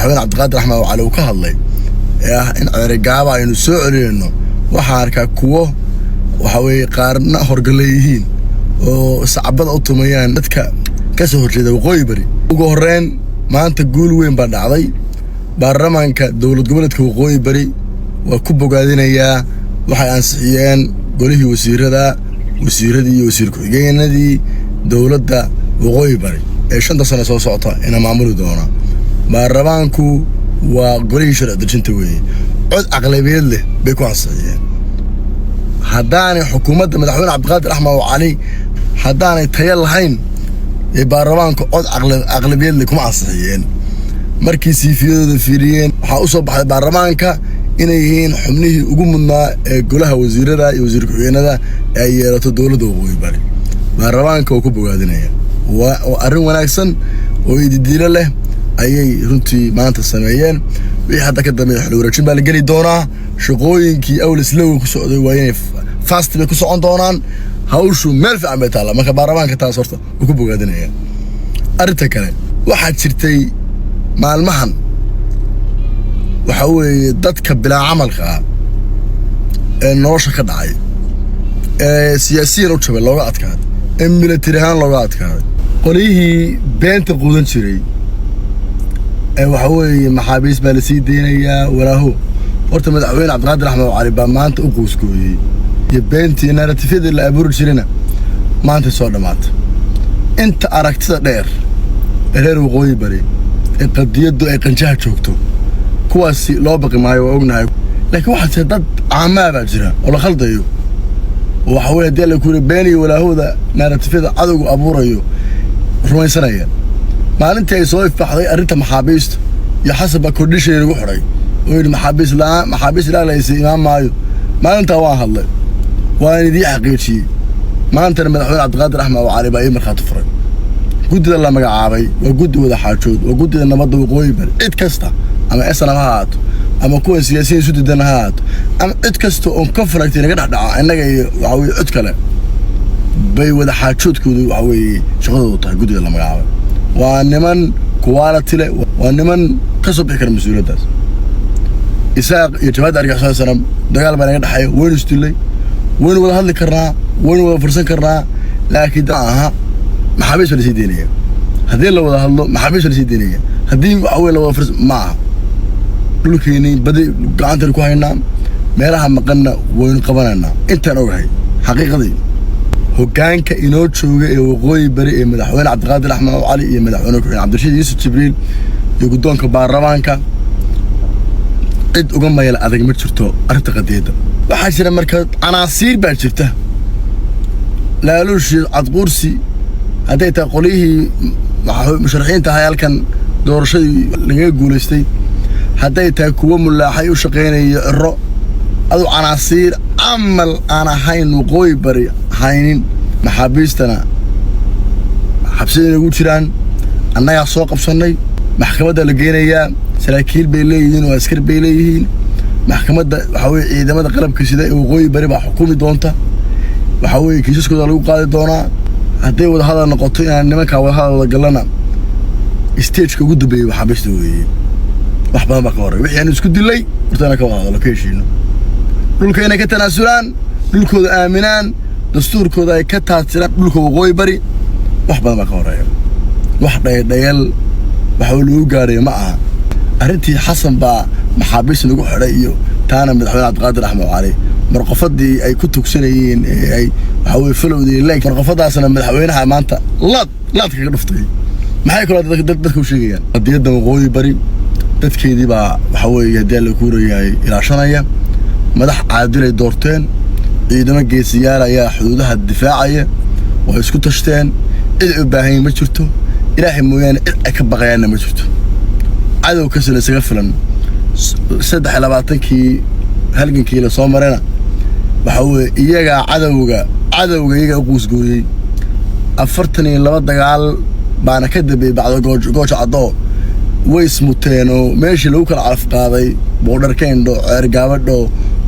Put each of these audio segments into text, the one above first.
madaxweyne Cabdiqaadir Axmed Cali uu ka hadlay in Ceerigaabo aynu soo celino waxaan arkaa kuwo waxa weeye qaarna horgaleeyihiin oo sacabada u tumayaan dadka ka soo horjeeda waqooyi bari ugu horeen maanta guul weyn baa dhacday baarlamaanka dowlad goboleedka waqooyi bari waa ku bogaadinayaa waxay ansixiyeen golihii wasiiradii iyo wasiir ku-xigeenadii dowladda waqooyi bari ee 5 sano soo socota ina maamuli doona baarlamaanku waa golihii sharci dejinta weeye cod aqlabiyad leh bay ku ansixiyeen haddaanay xukuumadda madaxweyne Cabdiqaadir Axmed Cali haddaanay tayo lahayn ee baarlamaanku cod aqlabiyad leh kuma ansixiyeen markii siifiyadooda fiiriyeen waxaa u soo baxay baarlamaanka inay yihiin xubnihii ugu mudnaa ee golaha wasiirada iyo wasiir ku-xigeenada ay yeelato dowladda waqooyi bari baarlamaanka oo ku bogaadinaya waa arrin wanaagsan oo ididiilo leh ayay runtii maanta sameeyeen wixii hadda ka dambeeya xil wareejin baa la geli doonaa shaqooyinkii awl islow ku socday waa inay fast bay ku socon doonaan hawshu meel fiican bay taala marka baarlamaanka taas horta uu ku bogaadinaya arrinta kale waxaa jirtay maalmahan waxa weeye dadka bilaa camalka ee nolosha ka dhacay ee siyaasiyiin u jabay looga adkaaday ee military ahaan looga adkaaday qolihii beenta quudan jiray waxa weeye maxaabiis baa la sii deynayaa walaaho horta madaxweyne Cabdiqaadir Axmed Cali baa maanta u qoyskooyay iyo beentii narratifyada la abuuri jirayna maanta soo dhamaatay inta aragtida dheer reer waqooyi bari ee qadiyadu ay qanjaha joogto kuwaasi loo baqi maayo waa ognahay laakiin waxaa dad caamaa baa jira oo la khaldayo waxa weeye dee la kuri beeni walaahooda narratifyada cadowgu abuurayo rumaysanaya maalintii ay soo ifbaxday arrinta maxaabiista iyo xasaba kordhishay lagu xiray oo yiri maxaabiis ilaalaysa imaan maayo maalintaa waan hadlay waan idii xaqiijiyey maantana madaxweyne Cabdiqaadir Axmed Cali baa markhaati furay guddida la magacaabay waa guddi wada xaajood waa guddida nabadda waqooyi bari cid kasta ama SNM ha ahaato ama kuwa siyaasiyiin isu diidan ha ahaato ama cid kasta oo conflict naga dhexdhaca innaga iyo waxa weeye cid kale bay wada xaajoodkoodu waxa weeye shaqadoodu tahay guddida la magacaabay waa niman quality leh waa niman ka soo bixi kara mas'uuliyadaas isaaq iyo jabhadda argagixisada SNM dagaal baa naga dhaxay waynu isdilay waynu wada hadli karnaa waynu wada fursan karnaa laakiin aha maxaabiis la sii deynaya haddii la wada hadlo maxaabiis la sii deynaya haddii waxa weeye la wada fursan ma aha dhulkeeni badi gacanta ku haynaa meelaha maqanna waynu qabanaynaa intaan ogahay xaqiiqadii hoggaanka inoo jooga ee waqooyi bari ee madaxweyne Cabdiqaadir Axmed Cali iyo madaxweyne ku-xigeen Cabdirashiid Yuusuf Jibriil iyo guddoonka baarlamaanka cid uga mayl adag ma jirto arrinta qadiyada waxaa jira marka canaasiir baa jirta laaluushi cadquursi hadday tahay qolihii musharaxiinta ahaa halkan doorashadii laga guulaystay hadday tahay kuwa mulaaxay u shaqeynaya ciro adu canaasiir amal aan ahayn waqooyi bari haynin maxaabiistana xabsida ugu jiraan annaga soo qabsanay maxkamadda la geenayaa saraakiil bay leeyihiin oo askar bay leeyihiin maxkamadda waxa weeye ciidamada qalabka sida ee waqooyi bari baa xukumi doonta waxa weeye kiisaskooda lagu qaadi doonaa hadday wada hadal noqoto inaan nimanka wada hadal wada galana stage-ka ugu dambeeyay maxaabiista weeye wax badan baa ka horey wixii aan isku dilay hortana ka wada hadalo ka heshiino dhulka inay ka tanaasulaan dhulkooda aaminaan dastuurkooda ay ka taatiraan dhulka waqooyi bari wax badan baa ka horeeya wax dhayal waxa lagu gaaray ma aha arrintii xasan baa maxaabiis lagu xiray iyo taana madaxweyne Cabdiqaadir Axmed Cali marqafadii ay ku tugsanayeen ay waxa weeye falowday leeg marqafadaasna madaxweynaha maanta laad kaga dhuftay maxay kala dadka u sheegayaan qadiyada waqooyi bari dadkeedii baa waxa weeye hadii la kuurayay ilaashanaya madax caadil ay doorteen ciidamo geesiyaal ayaa xuduudaha difaacaya way isku tashteen cid u baahan ma jirto ilaahay mooyaan cid ay ka baqayaan ma jirto cadow ka soo isaga filan 23kii halgankii la soo marayna waxa weeye iyaga cadowga iyaga u qoysgooyay 42 dagaal baana ka dambeeyay bacdo goojo caddo way ismuteen oo meeshii lagu kala calaf qaaday boodharkeendho ceergaabadho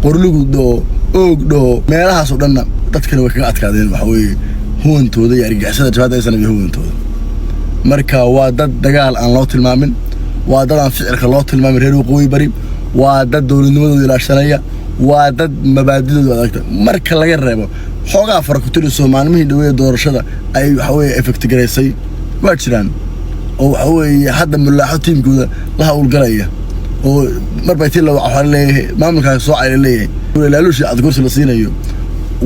qorlugudho oogdho meelahaas oo dhan dadkana way kaga adkaadeen waxa weeye huwantooda iyo argagixisada jabhadda aysan iyo huwantooda marka waa dad dagaal aan loo tilmaamin وادد فعلك الله تلمام reer waqooyi bari waa dad dowladnimadooda ilaashanaya waa dad mabaadidooda adag marka laga reebo xoogaa farqutiro Soomaaliyada dhaweey doorashada ay waxa weeye effect gareysay waa jiraan oo waxa weeye hadda mulaaxo tiimkooda la hawl galaya oo marbaytii la waxa leeyahay maamulka soo ay leeyahay ilaalushi aad gursi la siinayo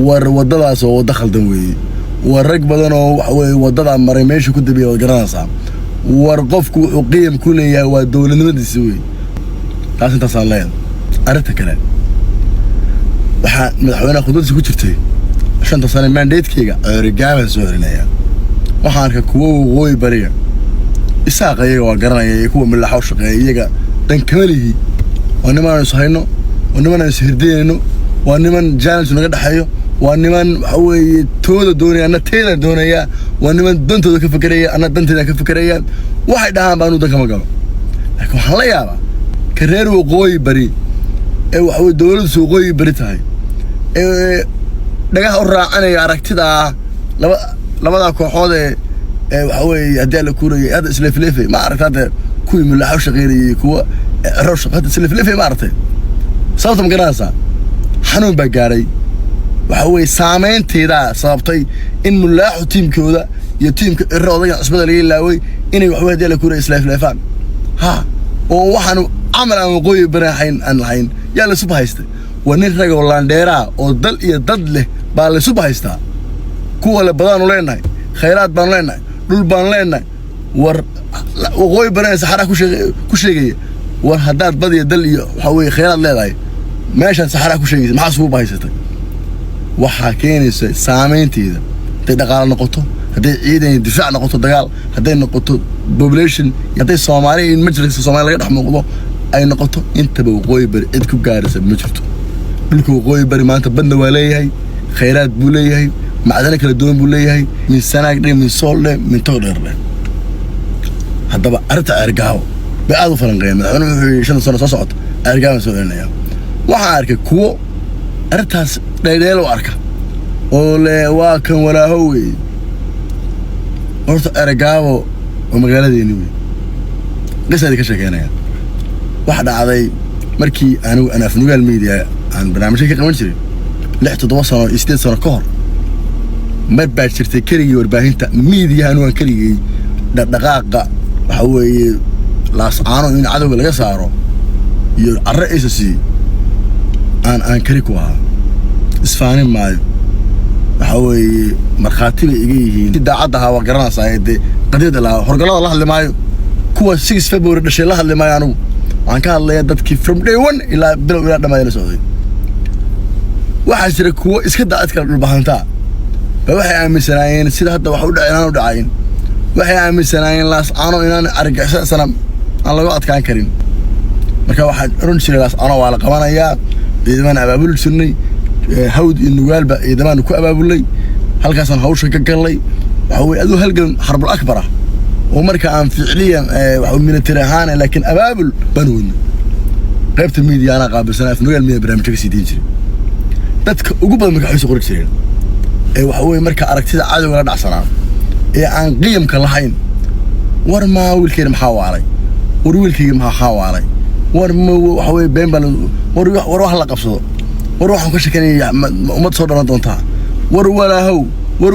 war wadadaas oo wada khaldan weeye war rag badan oo waxa weeye wadada maray meesha ku dabiyo garanaysa war qofku wuxuu qiim ku leeyahay waa dowladnimadiisa weeye taas inta saaleen arinta kale waxa madaxweynaha khudbadiisa ku jirtay 5 sano mandate-kiga Erdogan soo rinaya waxaan arkay kuwa waqooyi bariga isaaqayga waa garanayay kuwa milaxaw shaqeeyay iyaga dan kamalihi waa niman is hayno waa niman is hirdeeyno waa niman challenge naga dhaxayo waa niman waxa weeye tooda doonaya ana teeda doonaya waa niman dantooda ka fikiraya ana danteeda ka fikiraya waxay dhahaan baan u dan kama galo laakiin waxaan la yaabaa ka reer waqooyi bari ee waxa weeye dawladda waqooyi bari tahay ee dhagaha u raacanaya aragtida labada kooxood ee waxa weeye hadii la kuuriyay hada isla fileefay ma aragtade kuwii milaxaw shaqeeyay kuwa rosh hada isla fileefay ma aragtay sababta ma garanaysaa xanuun baa gaaray waxa weeye saameynteeda sababtay in mulaaxu tiimkooda iyo tiimka iroodaga cusbada laga ilaaway inay wax weeyda la kuuriyay isla fileefaan ha oo waxaan amal aan waqooyi barahayn aan lahayn yaa la subahaystay ونين رجع ولانديرا ودل يدل له بالسوب هيستا كولا بدان لنا خيرات بان لنا دول بان لنا ور وقوي بنا سحرة كل شيء ور هدات بدي يدل حوي خيرات لنا ماشي سحرة كل شيء ما سوب هيستا وحكين سامين تيدا تدقال نقطة هدي عيدين دفاع نقطة دقال هدي نقطة population يعطي الصومالي المجلس الصومالي غير رحمه الله أي نقطة أنت بوقوي بريدكم جالس بمجرته لكو قوي بري ما أنت بدنا وليه خيرات بوليه مع ذلك الدون بوليه من سنة من صول من تقدر له هذا بقى أرجعه بقى فرنقية من أنا شن سنة صعد أرجعه سؤالنا يا وحارك كو أرتاس ليلة وأركه ولا واكن ولا هوي أرت أرجعه ومقالة دينوي ليس هذيك الشيء يعني واحد عادي مركي أنا في نوع الميديا عن برنامج كي قمت شري لحت توصل استيد سنة كهر ما بعد شرت كري ورباهين ميديا أنا كري دقائق حوي لاصعانو من عدو اللي صاروا الرئيس سي أنا كريكوها إسفاني معي حوي مرخاتي يجي تدا عدها وقرنا صايد قديد الله هرقلا الله اللي معي كوا 6 فبراير دشي الله اللي معي أنا عن كان الله يدك from day one إلى بلو إلى دم يلسوي واحد شرك هو إسكت أذكر البحانتا فواحد عامل سنين سيد هذا واحد ودعينا ودعين واحد عامل سنين لاس أنا إن أنا أرجع سنة الله وقت كان كريم مركا واحد رنشي لاس أنا وعلى كمان إياه إذا ما أنا أبابل سني هود إنه قال بقى إذا ما أنا كو أبابل لي هل كان هوش كقال لي هو أذو هلقن حرب الأكبر ومركا عن فعليا من الترهان لكن أبابل بنون قيبت الميديا أنا قابل سنة في نوع الميديا برنامج كسي دينجري dadka ugu badan marka xisoo qorin jireen waxa weey marka aragtida caadi wala dhacsanaa aan qiyamka lahayn war ma wiilkeen maxaa waalay war wiilkeen maxaa xawaalay war ma waxa weey been bal war wax la qabsado war waxaan ka shaqeynaa umad soo dhalan doonta war walaahow war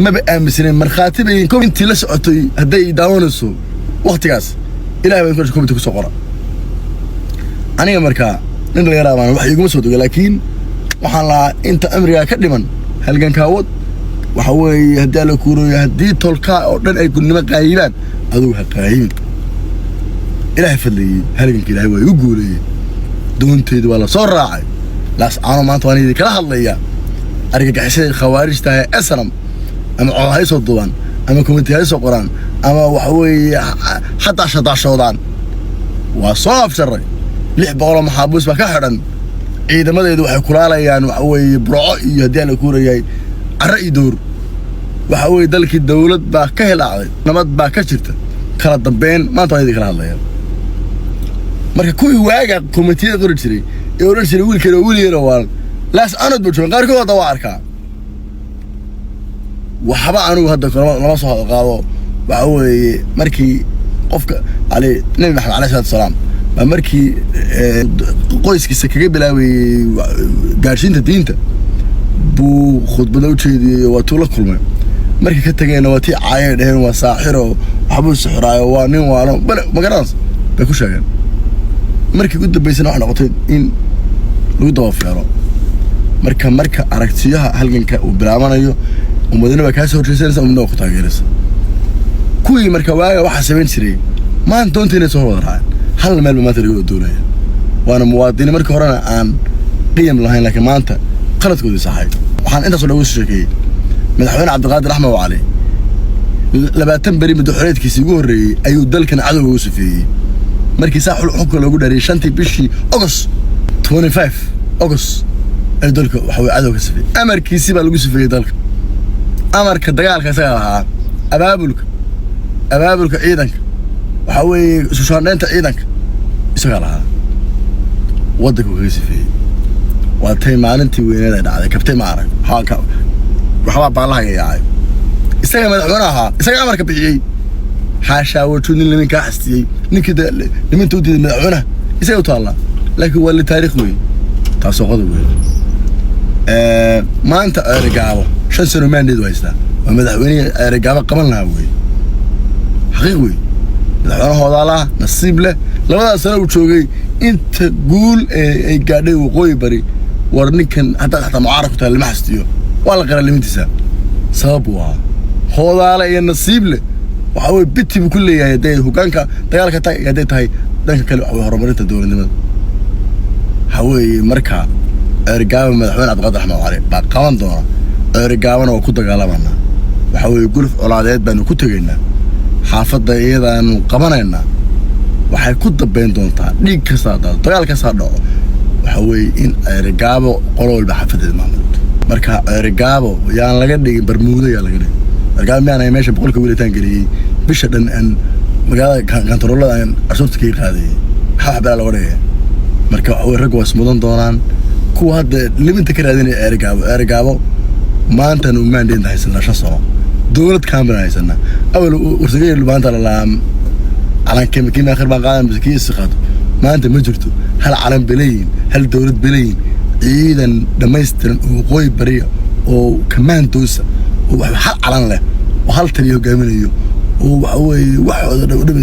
ma ba aaminsan marxaatibayn comment la socotay haday daawanayso waqtigaas ilaahay baan ku comment ku soo qora aniga marka nin la yaraabaan wax igu soo dogay laakiin waxaan la inta amriga ka dhiman halgan kaawad waxa weeye hadii la kuurooyo hadii tolka oo dhan ay gudnimo qaayibaan aduu ha qaayibin ilaahay fadliyay halganka ilaahay way u guuleeyay doonteedu waa la soo raacay laas aanu maanta waan idin kala hadlaya argagixisada khawaarijta ee asram ama colahay soo duwan ama komitee soo qoraan ama waxa weeye hatta shadaashoodaan waa soo afsharay 600 maxaabiis ba ka xiran ciidamadeedu waxay kulaalayaan waxa weeye burco iyo hadii la kuurayay arra idoor waxa weeye dalkii dawlad ba ka helaaday nabad ba ka jirta kala dambeyn maanta ay kala hadlayaan marka kuwii waaga komitee qori jiray ee oran jiray wiilkeena wiiliyana waa laas anad bulshada qaarkood waa arkaa waxba anu hadda lama soo qaado waxa weeye markii قفك عليه نبي محمد عليه الصلاة والسلام مركي قويس كسكجي بلاوي قارشين تدينته بو خد بدو شيء وطول كل ما مركي كتجينا وتي عاين هنا وساحره وحبوس سحراء وانين وانو بلا ما قرناس بكل شيء مركي قد بيسنا إحنا قطين إن لو ضافيرو مركا أركتيها هالجنك وبلامنا يو ومدينة بكاسة وتريسنس ومن نوع تاجرس كوي مركا واقع واحد سبعين سري ما أنتون تني سهوا درعان هل المال ما تريقوا الدولة وأنا موادين مركا ورانا عن قيم لهين لكن ما أنت قلت كودي صحيح وحن أنت صلوا الشكي مدحوين عبد القادر رحمه وعلي لما تنبري مدحوريت كيسيقوري أيو دل كان عدو يوسفي مركي ساحل الحكم لو قدر يشنتي بشي أغسطس 25 أغسطس دولك وحوي عدو كسفي أمريكي سيبا لو كسفي دولك أمريكا دجال كساها أبابلك عيدك وحوي سوشان أنت عيدك يسقالها ودك وكسفي واتي مالنتي وين هذا على كبتي معرك هاك وحوا بالله يا عاي يسقى مدحونها يسقى أمريكا بيجي حاشا وتشون اللي من كاستي نكده لمن تودي مدحونه يسقى طالع لكن هو اللي تاريخ وين تاسوقه وين ما أنت رجعوا شن سنة ما نديد ويسنا ومدحوني رجعوا قبلنا وين حقيقي مدحونه هذا لا نصيب له لما سنة وتشوقي أنت قول قاعد وقوي بري ورنيكن حتى معاركة اللي ما حستيو ولا غير اللي منتسا صابوا هذا لا النصيب له وحاول بيتي بكل يديه وكانك ديالك تاي يديه تاي دانك كله هرمرينتا دولنimada حاول مركا رجاوي مدحوين عبد القادر رحمه الله عليه با قوان دونا رجاونا oo ku dagaalamana waxa way gulf colaadeed baan ku tageynaa xaafada iyadaan qabanayna waxay ku dambeyn doontaa dhiig ka saada dagaal ka saado waxa way in rigaabo qololba xaafadada maamulto marka rigaabo yaan laga dhigin barmuudo yaa laga dhigin rigaabo maana meesha boqolka wiilitaan galiyay bisha dhan aan magaalada kantaroolada aan asubta ka qaaday xaabala la wareeyay marka way rag was mudan doonaan kuwa hadda liminta ka raadinay rigaabo maanta nu maandeen haysan sano dawlad kaamil haysan awal ursigay maanta la laam calan kima akhir baan qaadan biskiis qado maanta ma jirto hal calan beleyn hal dawlad beleyn ciidan dhameystiran oo qoy bariya oo kamaan doosa oo hal calan leh oo hal taliyo hogaaminayo oo waxa way wax wada